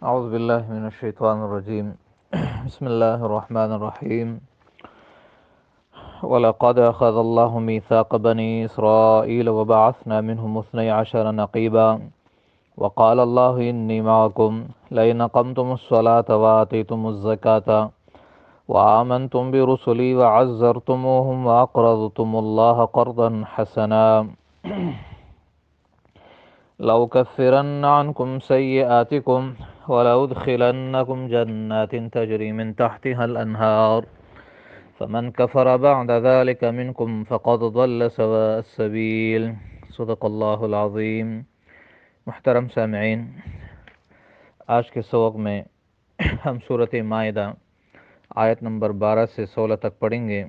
أعوذ بالله من الشيطان الرجيم بسم الله الرحمن الرحيم ولقد أخذ الله ميثاق بني إسرائيل وبعثنا منهم 12 نقيبا وقال الله إني معكم لئن أقمتم الصلاة وآتيتم الزكاة وآمنتم برسلي وعزرتموهم وأقرضتم الله قرضا حسنا لأكفرن عنكم سيئاتكم ولأدخلنكم جنات تجري من تحتها الأنهار فمن كفر بعد ذلك منكم فقد ضل سواء السبيل صدق اللہ العظیم۔ محترم سامعین، آج کے سبق میں ہم سورۃ مائدہ آیت نمبر 12 سے 16 تک پڑھیں گے۔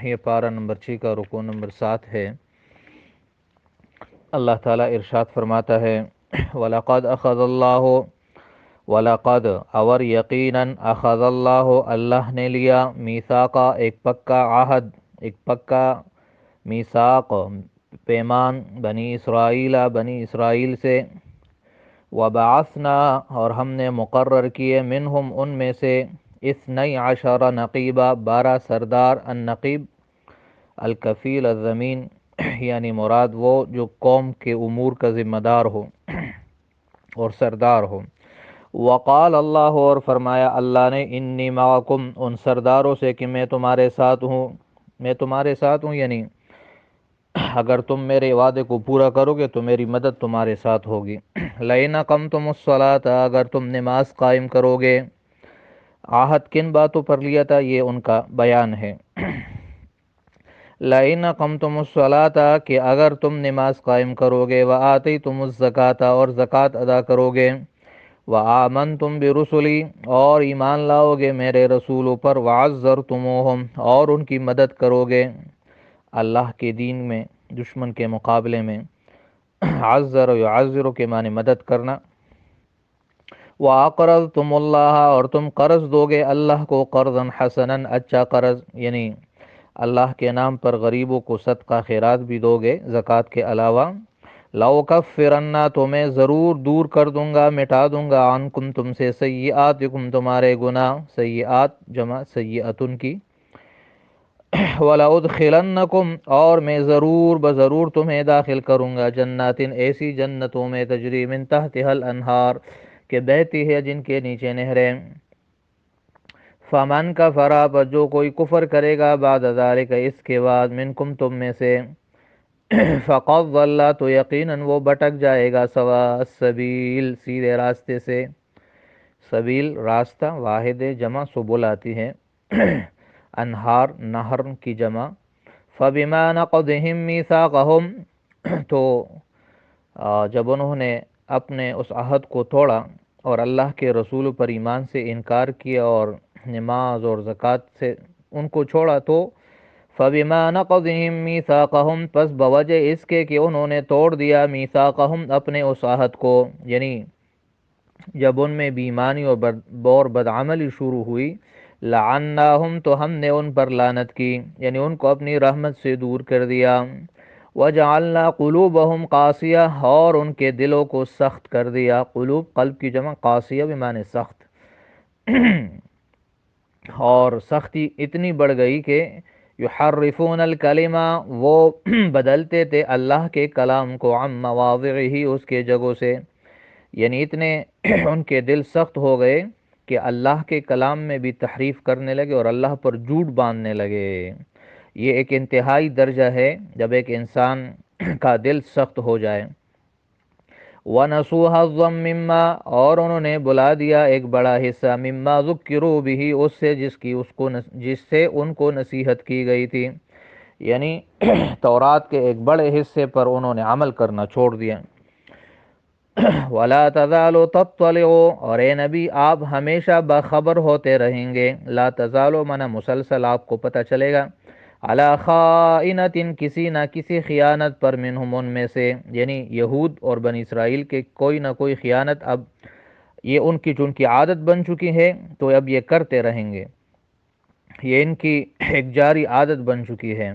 یہ پارہ نمبر 6 کا رکوع نمبر 7 ہے۔ اللہ تعالیٰ ارشاد فرماتا ہے وَلَقَدْ أَخَذَ اللَّهُ وَلَقَدْ اور یقیناً اخذ اللہ اللہ نے لیا میثاقا ایک پکا عہد، ایک پکا میثاق پیمان بنی اسرائیل سے، وبعثنا اور ہم نے مقرر کیے منہم ان میں سے 12 نقیبہ 12 سردار، النقیب الکفیل الضمین یعنی مراد وہ جو قوم کے امور کا ذمہ دار ہو اور سردار ہو۔ وقال اللہ اور فرمایا اللہ نے انی معکم ان سرداروں سے کہ میں تمہارے ساتھ ہوں، یعنی اگر تم میرے وعدے کو پورا کرو گے تو میری مدد تمہارے ساتھ ہوگی۔ لئن اقمتم الصلاۃ اگر تم نماز قائم کرو گے، عہد کن باتوں پر لیا تھا یہ ان کا بیان ہے۔ لئن اقمتم الصلاۃ کہ اگر تم نماز قائم کرو گے، وآتیتم الزکاۃ اور زکوٰۃ ادا کرو گے، وآمنتم برسلی اور ایمان لاؤ گے میرے رسولوں پر، وعزرتموہم اور ان کی مدد کرو گے اللہ کے دین میں دشمن کے مقابلے میں۔ عزر و یعزر کے معنی مدد کرنا۔ وَأَقْرَضْتُمُ اللَّهَ اور تم قرض دو گے اللہ کو، قرضاً حسناً اچھا قرض، یعنی اللہ کے نام پر غریبوں کو صدقہ خیرات بھی دو گے زکوٰۃ کے علاوہ۔ لَأُكَفِّرَنَّ تو میں ضرور دور کر دوں گا، مٹا دوں گا، عنکم تم سے، سیئاتکم تمہارے گناہ، سیئات جمع سیئتن کی۔ وَلَأُدْخِلَنَّكُمْ اور میں ضرور تمہیں داخل کروں گا، جناتن ایسی جنتوں میں، تجری من تحتها الانہار کہ بہتی ہے جن کے نیچے نہریں۔ فمن کفر پر جو کوئی کفر کرے گا، بعد ذالک اس کے بعد، منکم تم میں سے، فقد ضل تو یقیناً وہ بھٹک جائے گا، سواء السبیل سیدھے راستے سے۔ سبیل راستہ، واحد جمع سبل آتی ہے، انہار نہر کی جمع۔ فبما نقضهم میثاقهم تو جب انہوں نے اپنے اس عہد کو توڑا اور اللہ کے رسول پر ایمان سے انکار کیا اور نماز اور زکوٰۃ سے ان کو چھوڑا، تو فبما نقضهم میثاقهم پس بوجہ اس کے کہ انہوں نے توڑ دیا میثاقهم اپنے اس عہد کو، یعنی جب ان میں بیمانی اور بدعملی شروع ہوئی، لعناہم تو ہم نے ان پر لعنت کی، یعنی ان کو اپنی رحمت سے دور کر دیا۔ وجعلنا قلوبہم قاسیہ اور ان کے دلوں کو سخت کر دیا، قلوب قلب کی جمع، قاسیہ بمعنی سخت، اور سختی اتنی بڑھ گئی کہ یحرفون الکلمہ وہ بدلتے تھے اللہ کے کلام کو، عن مواضعہ اس کے جگہوں سے، یعنی اتنے ان کے دل سخت ہو گئے کہ اللہ کے کلام میں بھی تحریف کرنے لگے اور اللہ پر جھوٹ باندھنے لگے۔ یہ ایک انتہائی درجہ ہے جب ایک انسان کا دل سخت ہو جائے۔ وَنَسُوا حَظًّا مِّمَّا اور انہوں نے بلا دیا ایک بڑا حصہ، مِّمَّا ذُكِّرُوا بِهِ اس سے جس سے ان کو نصیحت کی گئی تھی، یعنی تورات کے ایک بڑے حصے پر انہوں نے عمل کرنا چھوڑ دیا۔ وَلَا تَزَالُ تَطَّلِعُ اور اے نبی آپ ہمیشہ باخبر ہوتے رہیں گے، لا تزالو مانا مسلسل آپ کو پتہ چلے گا، علی خائنۃ کسی نہ کسی خیانت پر، منہم ان میں سے، یعنی یہود اور بنی اسرائیل کے کوئی نہ کوئی خیانت، اب یہ ان کی چون کی عادت بن چکی ہے تو اب یہ کرتے رہیں گے، یہ ان کی ایک جاری عادت بن چکی ہے۔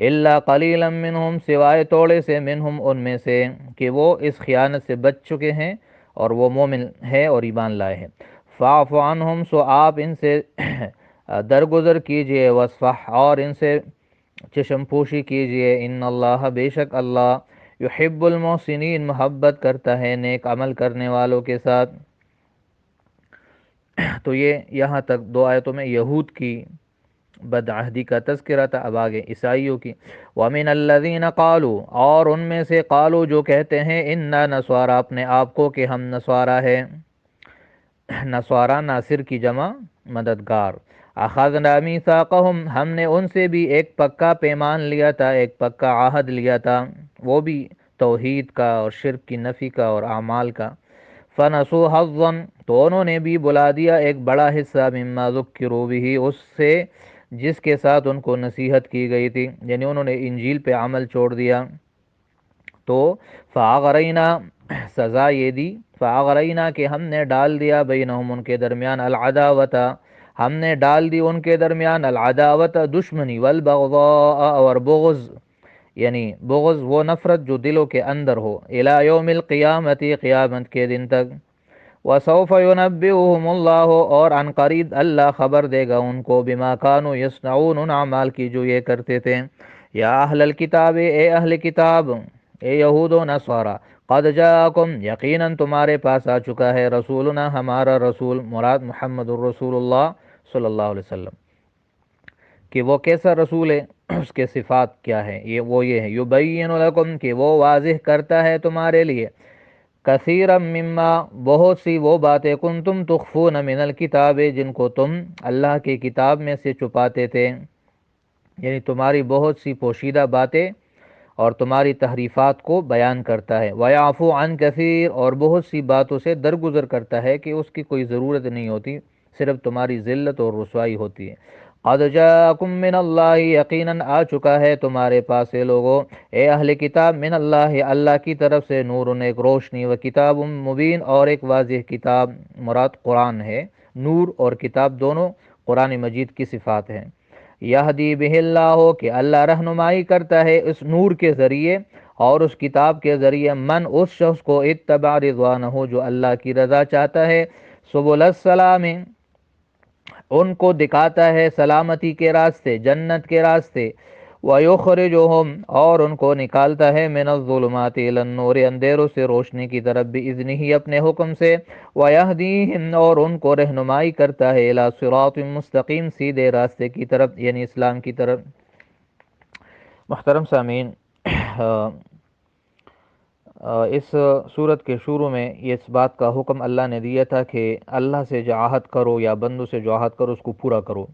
الا قلیلا منہم سوائے توڑے سے، منہم ان میں سے کہ وہ اس خیانت سے بچ چکے ہیں اور وہ مومن ہے اور ایمان لائے ہیں۔ فاعف عنہم، سو آپ ان سے درگزر کیجئے، وصفح، اور ان سے چشم پوشی کیجئے، ان اللہ، بے شک اللہ، یحب المحسنین، محبت کرتا ہے نیک عمل کرنے والوں کے ساتھ۔ تو یہ یہاں تک دو آیتوں میں یہود کی بدعہدی کا تذکرہ تھا، اب آگے عیسائیوں کی۔ وَمِنَ الَّذِينَ قَالُوا، اور ان میں سے قالو جو کہتے ہیں، اِنَّا نَصَارَا، اپنے آپ کو کہ ہم نصارہ ہیں، نصارہ ناصر کی جمع مددگار۔ اخذنا میثاقہم، ہم نے ان سے بھی ایک پکا پیمان لیا تھا، ایک پکا عہد لیا تھا، وہ بھی توحید کا اور شرک کی نفی کا اور اعمال کا۔ فنسوا حظا، تو انہوں نے بھی بلا دیا ایک بڑا حصہ، مما ذکروا بہ، اس سے جس کے ساتھ ان کو نصیحت کی گئی تھی، یعنی انہوں نے انجیل پہ عمل چھوڑ دیا۔ تو فاغرینا، سزا یہ دی، فاغرینا کہ ہم نے ڈال دیا، بینہم ان کے درمیان، العداوت، ہم نے ڈال دی ان کے درمیان، العداوت دشمنی، والبغضاء اور بغض، یعنی بغض وہ نفرت جو دلوں کے اندر ہو، الی یوم القیامت، قیامت کے دن تک۔ وسوف ينبئهم اللہ، اور عن قریب اللہ خبر دے گا ان کو، بما كانوا یصنعون، ان اعمال کی جو یہ کرتے تھے۔ یا اہل الکتاب، اے اہل کتاب، اے یہود و نصارا، قد جاءکم، یقیناً تمہارے پاس آ چکا ہے، رسولنا، ہمارا رسول، مراد محمد الرسول اللہ صلی اللہ علیہ وسلم، کہ وہ کیسا رسول ہے، اس کے صفات کیا ہے، یہ ہے، یبین لکم، کہ وہ واضح کرتا ہے تمہارے لیے، کثیرا مما، بہت سی وہ باتیں، کنتم تخفون من الکتاب، جن کو تم اللہ کی کتاب میں سے چھپاتے تھے، یعنی تمہاری بہت سی پوشیدہ باتیں اور تمہاری تحریفات کو بیان کرتا ہے۔ وَيَعْفُو عَنْ كَثِيرٍ، اور بہت سی باتوں سے درگزر کرتا ہے کہ اس کی کوئی ضرورت نہیں ہوتی، صرف تمہاری ذلت اور رسوائی ہوتی ہے۔ قَدْ جَاءَكُم مِّنَ اللَّهِ، یقیناً آ چکا ہے تمہارے پاس سے لوگوں، اے اہل کتاب، من اللہ، اللہ کی طرف سے، نور، ایک روشنی، و کتاب مبین، اور ایک واضح کتاب، مراد قرآن ہے، نور اور کتاب دونوں قرآن مجید کی صفات ہیں۔ یہدی بہ اللہ، کہ اللہ رہنمائی کرتا ہے اس نور کے ذریعے اور اس کتاب کے ذریعے، من، اس شخص کو، اتبع رضوانہ، جو اللہ کی رضا چاہتا ہے، سبل السلام، ان کو دکھاتا ہے سلامتی کے راستے، جنت کے راستے، وَيُخْرِجُهُمْ، اور ان کو نکالتا ہے، من الظلمات الی النور، اندھیروں سے روشنی کی طرف، بِإِذْنِهِ، اپنے حکم سے، وَيَهْدِيهِمْ، اور ان کو رہنمائی کرتا ہے، الی صراط مستقیم، سیدھے راستے کی طرف، یعنی اسلام کی طرف۔ محترم سامعین، اس صورت کے شروع میں اس بات کا حکم اللہ نے دیا تھا کہ اللہ سے جو عہد کرو یا بندوں سے جو عہد کرو اس کو پورا کرو،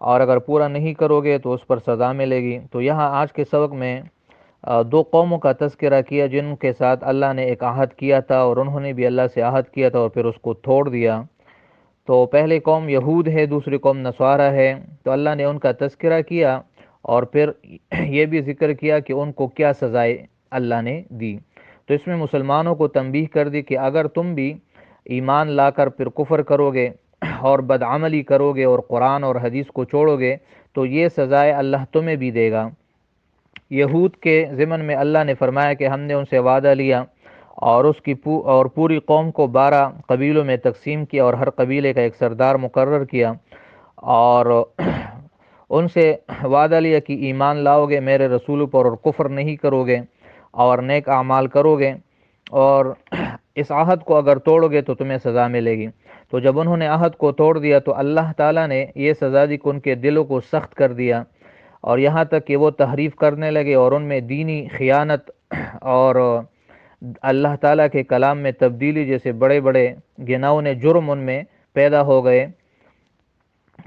اور اگر پورا نہیں کرو گے تو اس پر سزا ملے گی۔ تو یہاں آج کے سبق میں دو قوموں کا تذکرہ کیا جن کے ساتھ اللہ نے ایک عہد کیا تھا اور انہوں نے بھی اللہ سے عہد کیا تھا اور پھر اس کو توڑ دیا۔ تو پہلے قوم یہود ہے، دوسری قوم نصارہ ہے، تو اللہ نے ان کا تذکرہ کیا اور پھر یہ بھی ذکر کیا کہ ان کو کیا سزائے اللہ نے دی۔ تو اس میں مسلمانوں کو تنبیہ کر دی کہ اگر تم بھی ایمان لا کر پھر کفر کرو گے اور بدعملی کرو گے اور قرآن اور حدیث کو چھوڑو گے تو یہ سزائے اللہ تمہیں بھی دے گا۔ یہود کے ضمن میں اللہ نے فرمایا کہ ہم نے ان سے وعدہ لیا اور اس کی پوری قوم کو 12 قبیلوں میں تقسیم کیا اور ہر قبیلے کا ایک سردار مقرر کیا، اور ان سے وعدہ لیا کہ ایمان لاؤ گے میرے رسولوں پر اور کفر نہیں کرو گے اور نیک اعمال کرو گے، اور اس عہد کو اگر توڑو گے تو تمہیں سزا ملے گی۔ تو جب انہوں نے عہد کو توڑ دیا تو اللہ تعالیٰ نے یہ سزا دی کہ ان کے دلوں کو سخت کر دیا، اور یہاں تک کہ وہ تحریف کرنے لگے اور ان میں دینی خیانت اور اللہ تعالیٰ کے کلام میں تبدیلی جیسے بڑے بڑے گناؤنے جرم ان میں پیدا ہو گئے،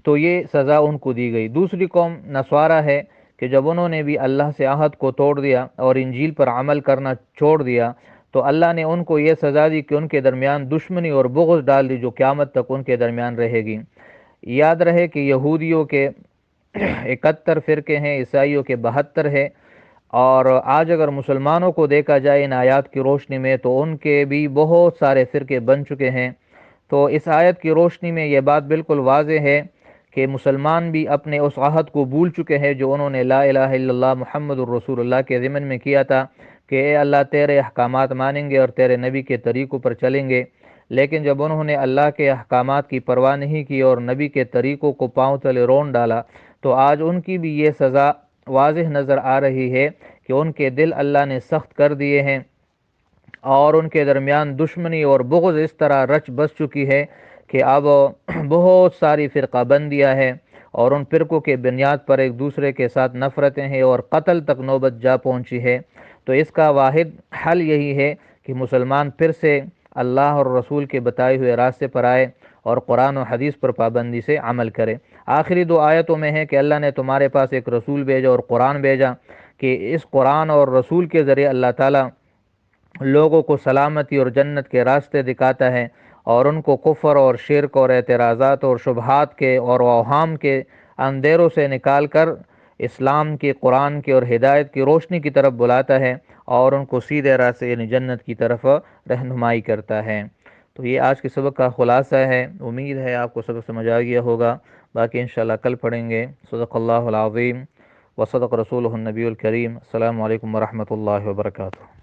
تو یہ سزا ان کو دی گئی۔ دوسری قوم نصارہ ہے کہ جب انہوں نے بھی اللہ سے عہد کو توڑ دیا اور انجیل پر عمل کرنا چھوڑ دیا تو اللہ نے ان کو یہ سزا دی کہ ان کے درمیان دشمنی اور بغض ڈال دی جو قیامت تک ان کے درمیان رہے گی۔ یاد رہے کہ یہودیوں کے 71 فرقے ہیں، عیسائیوں کے 72 ہے، اور آج اگر مسلمانوں کو دیکھا جائے ان آیات کی روشنی میں تو ان کے بھی بہت سارے فرقے بن چکے ہیں۔ تو اس آیت کی روشنی میں یہ بات بالکل واضح ہے کہ مسلمان بھی اپنے اس عہد کو بھول چکے ہیں جو انہوں نے لا الہ الا اللہ محمد الرسول اللہ کے ضمن میں کیا تھا کہ اے اللہ تیرے احکامات مانیں گے اور تیرے نبی کے طریقوں پر چلیں گے، لیکن جب انہوں نے اللہ کے احکامات کی پرواہ نہیں کی اور نبی کے طریقوں کو پاؤں تلے رون ڈالا، تو آج ان کی بھی یہ سزا واضح نظر آ رہی ہے کہ ان کے دل اللہ نے سخت کر دیے ہیں اور ان کے درمیان دشمنی اور بغض اس طرح رچ بس چکی ہے کہ اب بہت ساری فرقہ بندیاں ہیں اور ان فرقوں کے بنیاد پر ایک دوسرے کے ساتھ نفرتیں ہیں اور قتل تک نوبت جا پہنچی ہے۔ تو اس کا واحد حل یہی ہے کہ مسلمان پھر سے اللہ اور رسول کے بتائے ہوئے راستے پر آئے اور قرآن و حدیث پر پابندی سے عمل کرے۔ آخری دو آیتوں میں ہے کہ اللہ نے تمہارے پاس ایک رسول بھیجا اور قرآن بھیجا، کہ اس قرآن اور رسول کے ذریعے اللہ تعالیٰ لوگوں کو سلامتی اور جنت کے راستے دکھاتا ہے اور ان کو کفر اور شرک اور اعتراضات اور شبہات کے اور اوہام کے اندھیروں سے نکال کر اسلام کے، قرآن کے اور ہدایت کی روشنی کی طرف بلاتا ہے اور ان کو سیدھے راہ سے یعنی جنت کی طرف رہنمائی کرتا ہے۔ تو یہ آج کے سبق کا خلاصہ ہے، امید ہے آپ کو سبق سمجھ آ گیا ہوگا، باقی انشاءاللہ کل پڑھیں گے۔ صدق اللہ العظیم وصدق رسولہ النبی الکریم۔ السلام علیکم ورحمۃ اللہ وبرکاتہ۔